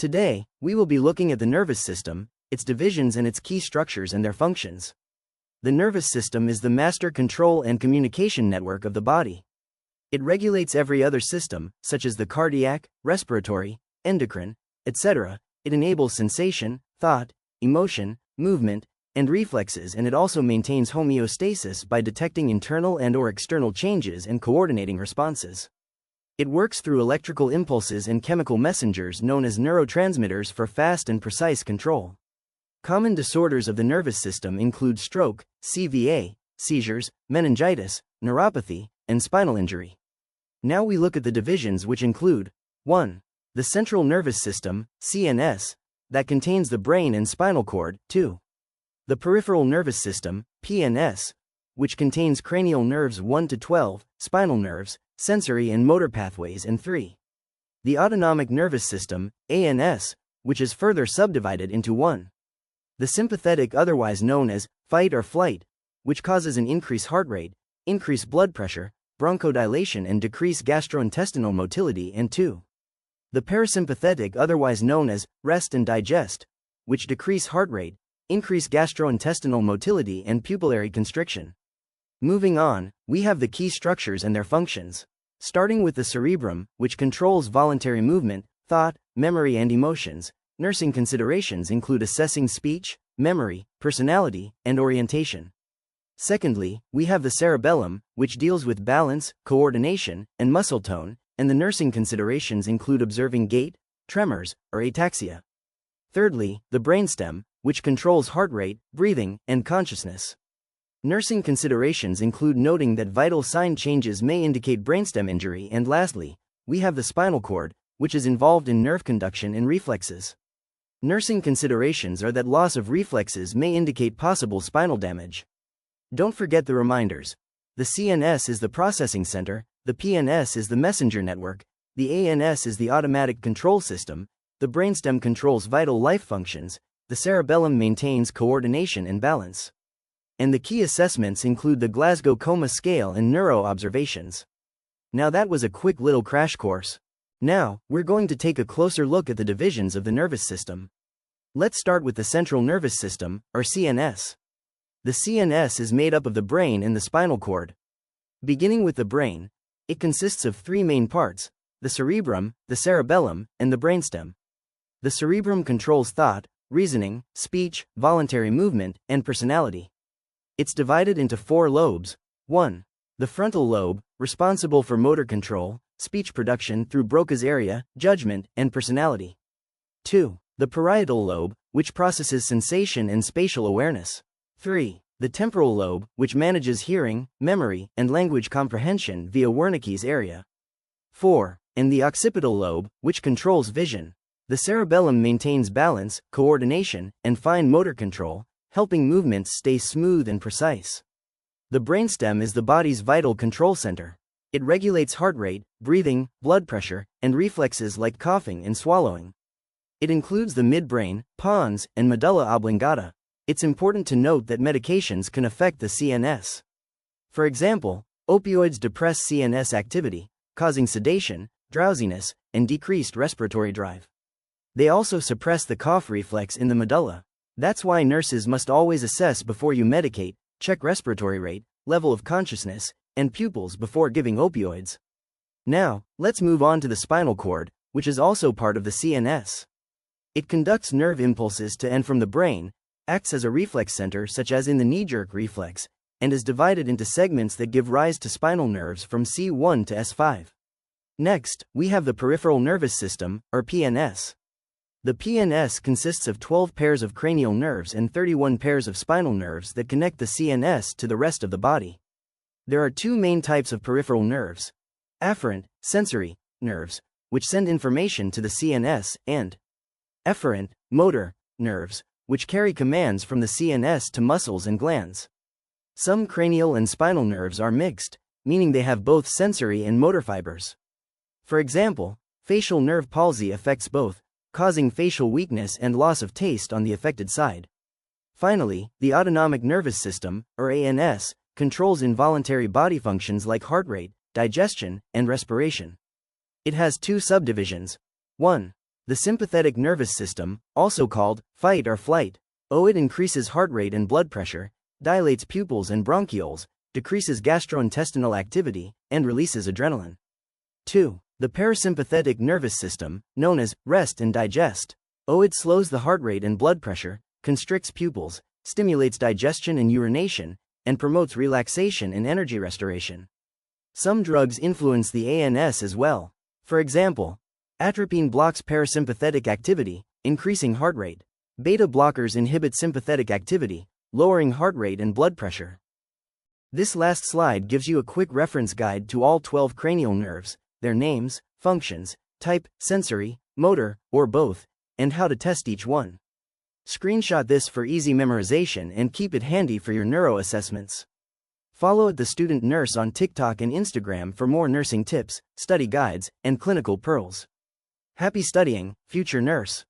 Today, we will be looking at the nervous system, its divisions and its key structures and their functions. The nervous system is the master control and communication network of the body. It regulates every other system, such as the cardiac, respiratory, endocrine, etc. It enables sensation, thought, emotion, movement, and reflexes, and it also maintains homeostasis by detecting internal and/or external changes and coordinating responses. It works through electrical impulses and chemical messengers known as neurotransmitters for fast and precise control. Common disorders of the nervous system include stroke, CVA, seizures, meningitis, neuropathy, and spinal injury. Now we look at the divisions, which include 1. The central nervous system, CNS, that contains the brain and spinal cord. 2. The peripheral nervous system, PNS, which contains cranial nerves 1 to 12, spinal nerves, sensory and motor pathways, and 3. The autonomic nervous system, ANS, which is further subdivided into 1. The sympathetic, otherwise known as fight or flight, which causes an increased heart rate, increased blood pressure, bronchodilation, and decreased gastrointestinal motility, and 2. The parasympathetic, otherwise known as rest and digest, which decrease heart rate, increase gastrointestinal motility, and pupillary constriction. Moving on, we have the key structures and their functions. Starting with the cerebrum, which controls voluntary movement, thought, memory, and emotions. Nursing considerations include assessing speech, memory, personality, and orientation. Secondly, we have the cerebellum, which deals with balance, coordination, and muscle tone, and the nursing considerations include observing gait, tremors, or ataxia. Thirdly, the brainstem, which controls heart rate, breathing, and consciousness. Nursing considerations include noting that vital sign changes may indicate brainstem injury, and lastly, we have the spinal cord, which is involved in nerve conduction and reflexes. Nursing considerations are that loss of reflexes may indicate possible spinal damage. Don't forget the reminders. The CNS is the processing center, the PNS is the messenger network, the ANS is the automatic control system, the brainstem controls vital life functions, the cerebellum maintains coordination and balance. And the key assessments include the Glasgow Coma Scale and neuro observations. Now that was a quick little crash course. Now, we're going to take a closer look at the divisions of the nervous system. Let's start with the central nervous system, or CNS. The CNS is made up of the brain and the spinal cord. Beginning with the brain, it consists of 3 main parts: the cerebrum, the cerebellum, and the brainstem. The cerebrum controls thought, reasoning, speech, voluntary movement, and personality. It's divided into 4 lobes. 1. The frontal lobe, responsible for motor control, speech production through Broca's area, judgment, and personality. 2. The parietal lobe, which processes sensation and spatial awareness. 3. The temporal lobe, which manages hearing, memory, and language comprehension via Wernicke's area. 4. And the occipital lobe, which controls vision. The cerebellum maintains balance, coordination, and fine motor control, helping movements stay smooth and precise. The brainstem is the body's vital control center. It regulates heart rate, breathing, blood pressure, and reflexes like coughing and swallowing. It includes the midbrain, pons, and medulla oblongata. It's important to note that medications can affect the CNS. For example, opioids depress CNS activity, causing sedation, drowsiness, and decreased respiratory drive. They also suppress the cough reflex in the medulla. That's why nurses must always assess before you medicate, check respiratory rate, level of consciousness, and pupils before giving opioids. Now, let's move on to the spinal cord, which is also part of the CNS. It conducts nerve impulses to and from the brain, acts as a reflex center such as in the knee-jerk reflex, and is divided into segments that give rise to spinal nerves from C1 to S5. Next, we have the peripheral nervous system, or PNS. The PNS consists of 12 pairs of cranial nerves and 31 pairs of spinal nerves that connect the CNS to the rest of the body. There are 2 main types of peripheral nerves: afferent, sensory, nerves, which send information to the CNS, and efferent, motor, nerves, which carry commands from the CNS to muscles and glands. Some cranial and spinal nerves are mixed, meaning they have both sensory and motor fibers. For example, facial nerve palsy affects both, causing facial weakness and loss of taste on the affected side. Finally, the autonomic nervous system, or ANS, controls involuntary body functions like heart rate, digestion, and respiration. It has 2 subdivisions. 1. The sympathetic nervous system, also called fight or flight, it increases heart rate and blood pressure, dilates pupils and bronchioles, decreases gastrointestinal activity, and releases adrenaline. 2. The parasympathetic nervous system, known as rest and digest. It slows the heart rate and blood pressure, constricts pupils, stimulates digestion and urination, and promotes relaxation and energy restoration. Some drugs influence the ANS as well. For example, atropine blocks parasympathetic activity, increasing heart rate. Beta blockers inhibit sympathetic activity, lowering heart rate and blood pressure. This last slide gives you a quick reference guide to all 12 cranial nerves, their names, functions, type, sensory, motor, or both, and how to test each one. Screenshot this for easy memorization and keep it handy for your neuro assessments. Follow the Student Nurse on TikTok and Instagram for more nursing tips, study guides, and clinical pearls. Happy studying, future nurse!